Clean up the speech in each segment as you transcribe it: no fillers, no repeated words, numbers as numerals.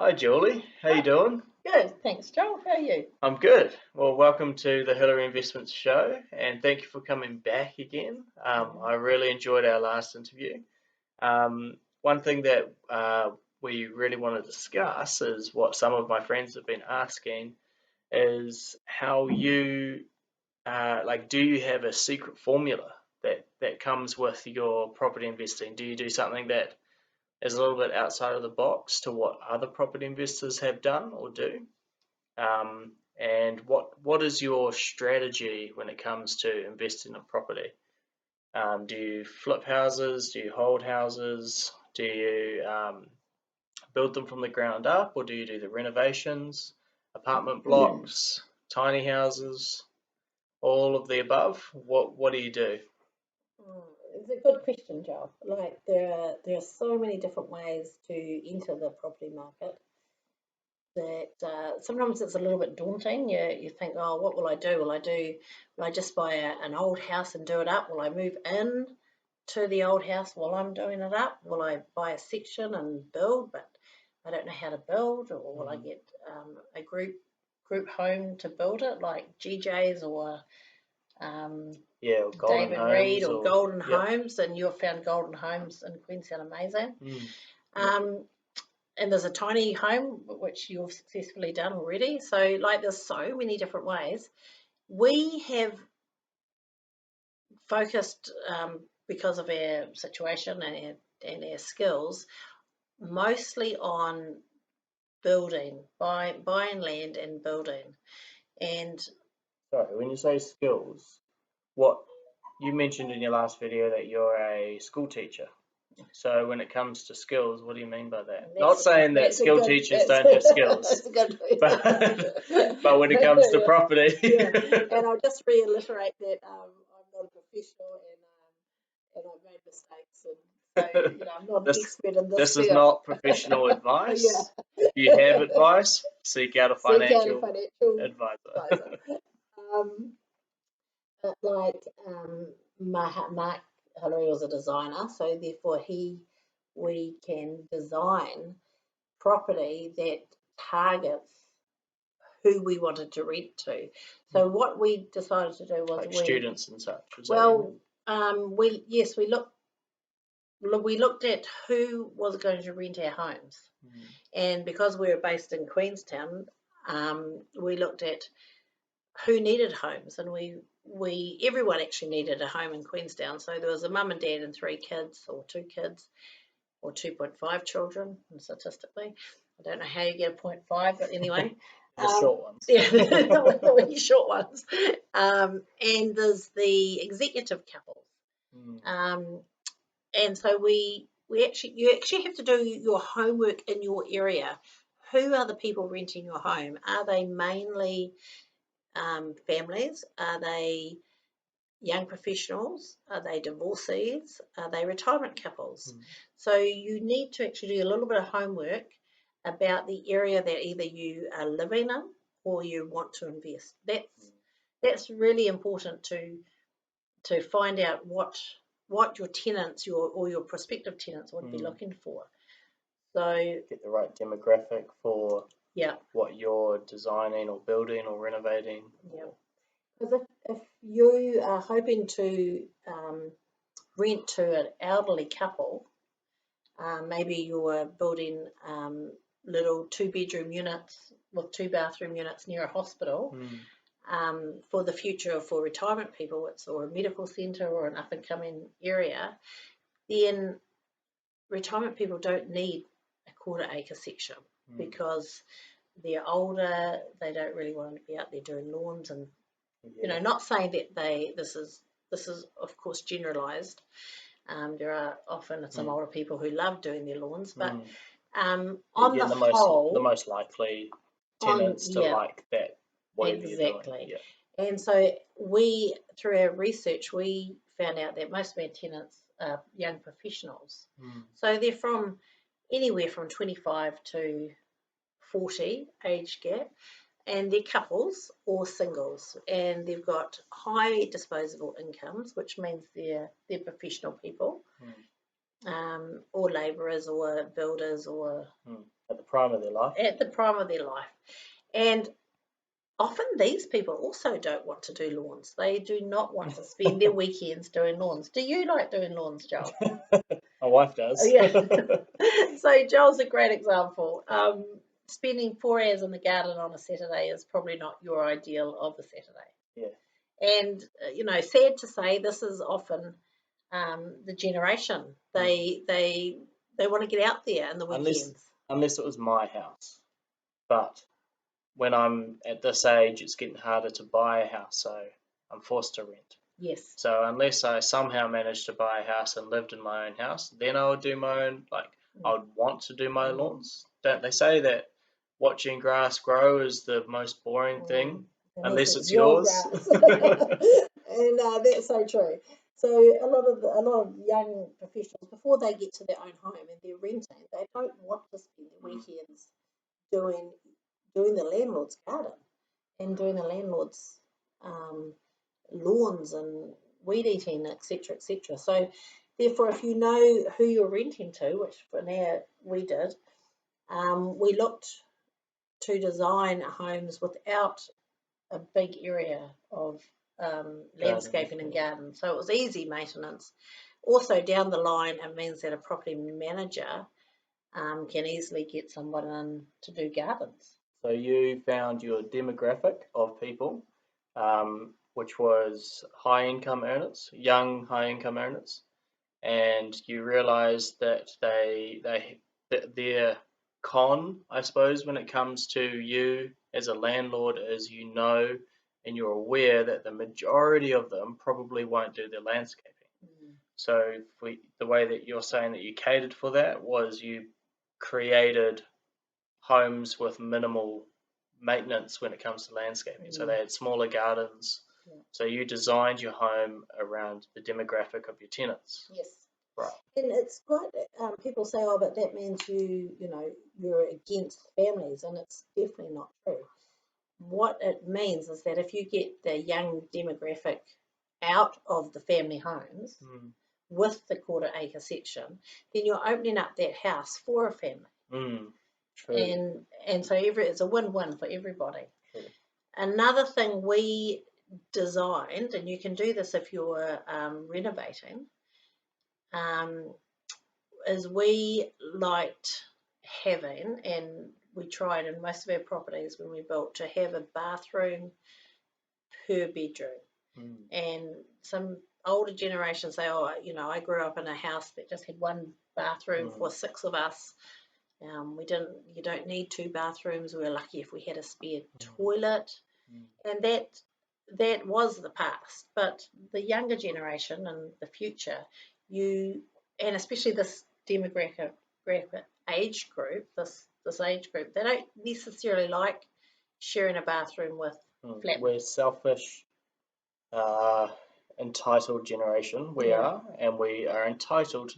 Hi Julie, how you Oh, doing? good. Thanks, Joel. How are you? I'm good. Well, welcome to the Hillary Investments Show, and thank you for coming back again. I really enjoyed our last interview. One thing that we really want to discuss is what some of my friends have been asking is how you do you have a secret formula that comes with your property investing? Do you do something that is a little bit outside of the box to what other property investors have done or do? And what is your strategy when it comes to investing in property? Do you flip houses? Do you hold houses? Do you build them from the ground up, or do you do the renovations, apartment blocks, tiny houses, all of the above? What do you do? It's a good question, Joel. Like there are so many different ways to enter the property market that sometimes it's a little bit daunting. You think, oh, what will I do? Will I just buy an old house and do it up? Will I move in to the old house while I'm doing it up? Will I buy a section and build, but I don't know how to build? Or will I get a group home to build it, like GJ's or um, Yeah, or Golden David Reed Homes, or or Golden yep. Homes, and you've found Golden Homes in Queenstown amazing. Yep. And there's a tiny home which you've successfully done already. So like there's so many different ways. We have focused because of our situation and our skills mostly on buying land and building. And Sorry, when you say skills, what you mentioned in your last video that you're a school teacher. So when it comes to skills, what do you mean by that? Not saying that that's a skill good teachers that's, don't have skills, that's a good but when it comes to property, yeah. And I'll just reiterate that I'm not a professional and I've made mistakes and so I'm not an this expert in this this is field. not professional Yeah. advice. If you have advice, seek out a Seek out a financial financial advisor. advisor. Um, but like Mark Hillary was a designer, so therefore we can design property that targets who we wanted to rent to. So what we decided to do was Like students and such. Is that well, we looked at who was going to rent our homes, and because we were based in Queenstown, we looked at who needed homes, and everyone actually needed a home in Queenstown. So there was a mum and dad and 3 kids, or 2 kids, or 2.5 children, statistically. I don't know how you get a 0.5, but anyway. the short ones? Yeah, the short ones. And there's the executive couples. And so you actually have to do your homework in your area. Who are the people renting your home? Are they mainly families? Are they young professionals? Are they divorcees? Are they retirement couples? So you need to actually do a little bit of homework about the area that either you are living in or you want to invest. That's really important to find out what your tenants or your prospective tenants would be looking for. So get the right demographic for yeah, what you're designing or building or renovating. yeah. Because if you are hoping to rent to an elderly couple, maybe you're building little 2-bedroom units with 2 bathroom units near a hospital. For the future for retirement people, or a medical centre or an up and coming area, then retirement people don't need a 1/4 acre section because they're older, they don't really want to be out there doing lawns and not saying that this is of course generalized. There are often some older people who love doing their lawns, but on the whole, the most likely tenants to like that way exactly. you're doing. Yeah. And so through our research, we found out that most of our tenants are young professionals. So they're from anywhere from 25 to 40 age gap, and they're couples or singles, and they've got high disposable incomes, which means they're professional people, or labourers or builders or At the prime of their life. at the prime of their life. And often these people also don't want to do lawns. They do not want to spend their weekends doing lawns. Do you like doing lawns, Joel? My wife does. Yeah. So Joel's a great example. Spending 4 hours in the garden on a Saturday is probably not your ideal of a Saturday. Yeah. And sad to say, this is often the generation. They want to get out there in the weekends. Unless it was my house. But when I'm at this age, it's getting harder to buy a house, so I'm forced to rent. Yes. So unless I somehow managed to buy a house and lived in my own house, then I would do my own, I would want to do my lawns. Don't they say that watching grass grow is the most boring thing, unless it's yours? And that's so true. So a lot of young professionals, before they get to their own home and they're renting, they don't want to spend their weekends doing the landlord's garden and doing the landlord's lawns and weed eating, etc., etc. So therefore, if you know who you're renting to, which for now we did, we looked to design homes without a big area of landscaping and garden. So it was easy maintenance. Also, down the line, it means that a property manager can easily get someone in to do gardens. So you found your demographic of people, which was high-income earners, young high-income earners, and you realised that their con, I suppose, when it comes to you as a landlord, is and you're aware that the majority of them probably won't do their landscaping. So the way that you're saying that you catered for that was you created homes with minimal maintenance when it comes to landscaping. So they had smaller gardens. So you designed your home around the demographic of your tenants. Yes. Right. And it's quite, people say, oh, but that means you're against families, and it's definitely not true. What it means is that if you get the young demographic out of the family homes with the quarter acre section, then you're opening up that house for a family. True. And so it's a win-win for everybody. True. Another thing we designed, and you can do this if you're renovating, is we liked having, and we tried in most of our properties when we built, to have a bathroom per bedroom. And some older generations say, oh, I grew up in a house that just had one bathroom for 6 of us. You don't need 2 bathrooms. We were lucky if we had a spare toilet. And that was the past. But the younger generation and the future, and especially this demographic age group, this age group, they don't necessarily like sharing a bathroom with flatmates. We're selfish, entitled generation. We are, and we are entitled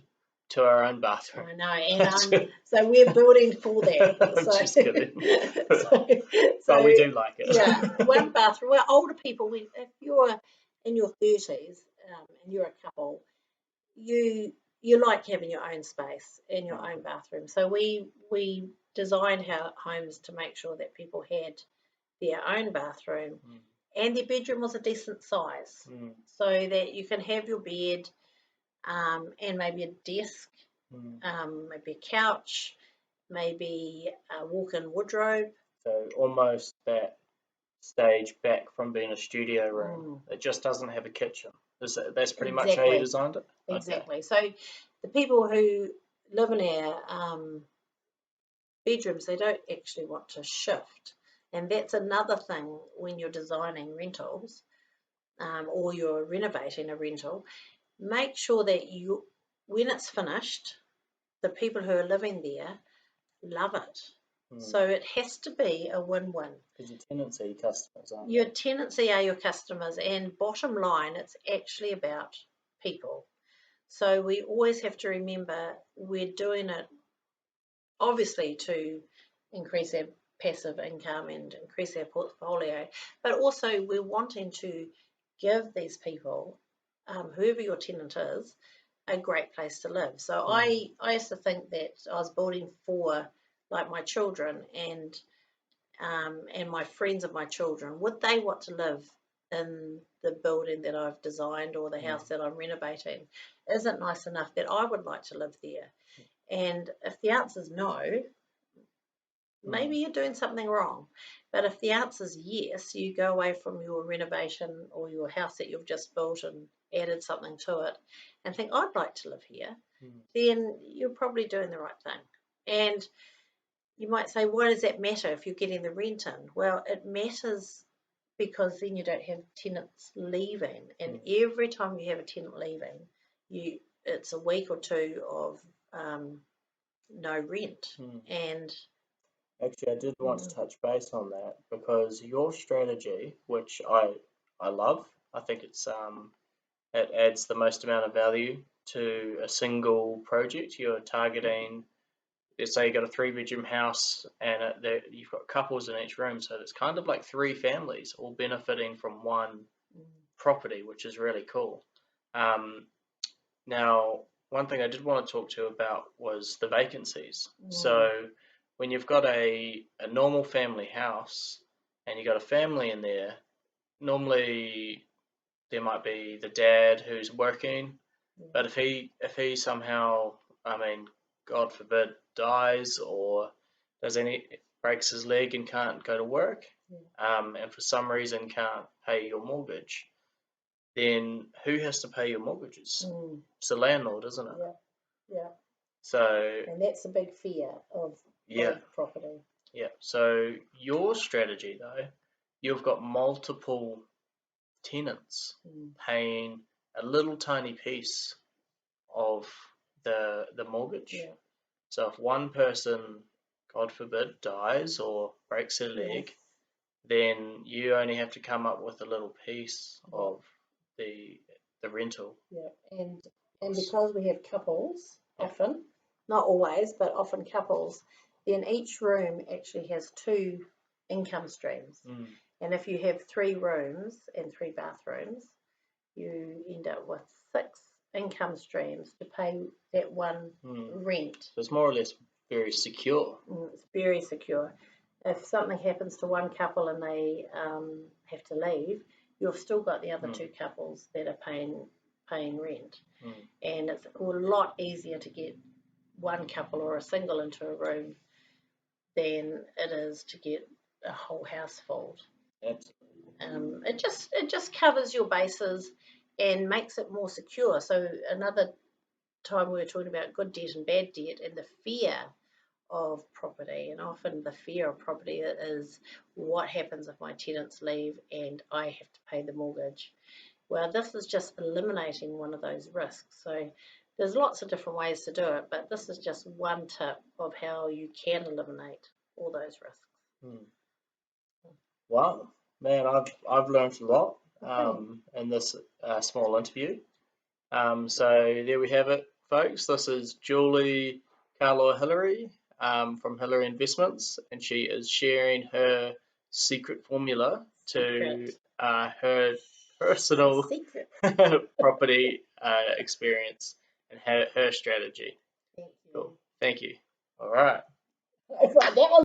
to our own bathroom. I know, and so we're building for that. I'm just kidding. But we do like it. Yeah, one bathroom. We're older people. If you're in your 30s and you're a couple, you like having your own space and your own bathroom. So we designed our homes to make sure that people had their own bathroom and their bedroom was a decent size, so that you can have your bed and maybe a desk, maybe a couch, maybe a walk-in wardrobe. So almost that stage back from being a studio room. It just doesn't have a kitchen. That's pretty much how you designed it? Exactly. Okay. So the people who live in our bedrooms, they don't actually want to shift. And that's another thing when you're designing rentals or you're renovating a rental. Make sure that when it's finished, the people who are living there love it. So it has to be a win-win. Because your tenants are your customers, aren't they? Your tenancy are your customers, and bottom line, it's actually about people. So we always have to remember we're doing it obviously to increase our passive income and increase our portfolio, but also we're wanting to give these people, whoever your tenant is, a great place to live. So I used to think that I was building for like my children and my friends of my children, would they want to live in the building that I've designed or the house that I'm renovating? Is it nice enough that I would like to live there? And if the answer is no, maybe you're doing something wrong. But if the answer is yes, you go away from your renovation or your house that you've just built and added something to it and think, I'd like to live here, then you're probably doing the right thing. And you might say, why does that matter if you're getting the rent in? Well, it matters because then you don't have tenants leaving. And every time you have a tenant leaving, it's a week or two of no rent. And actually, I did want to touch base on that because your strategy, which I love, I think it adds the most amount of value to a single project. You're targeting, let's say you got a 3-bedroom house and you've got couples in each room, so it's kind of like 3 families all benefiting from one property, which is really cool. Now, one thing I did want to talk to you about was the vacancies. So when you've got a normal family house and you've got a family in there, normally there might be the dad who's working, but if he somehow, I mean, God forbid, dies or breaks his leg and can't go to work, and for some reason can't pay your mortgage, then who has to pay your mortgages? It's the landlord, isn't it? Yeah. So, and that's a big fear of property. Yeah. So your strategy though, you've got multiple tenants paying a little tiny piece of the mortgage. So if one person, God forbid, dies or breaks their leg, then you only have to come up with a little piece of the rental. And because we have couples often, not always, but often couples, then each room actually has 2 income streams. And if you have 3 rooms and 3 bathrooms, you end up with 6 income streams to pay that one rent. So it's more or less very secure. It's very secure. If something happens to one couple and they have to leave, you've still got the other 2 couples that are paying rent. And it's a lot easier to get one couple or a single into a room than it is to get a whole house full. It just covers your bases and makes it more secure. So another time we were talking about good debt and bad debt and the fear of property, and often the fear of property is what happens if my tenants leave and I have to pay the mortgage. Well, this is just eliminating one of those risks. So there's lots of different ways to do it, but this is just one tip of how you can eliminate all those risks. Wow, man, I've learned a lot in this small interview. So there we have it, folks. This is Julie Carlo-Hillary from Hillary Investments, and she is sharing her secret formula to her personal property experience and her strategy. Thank you. Cool. Thank you. All right. That was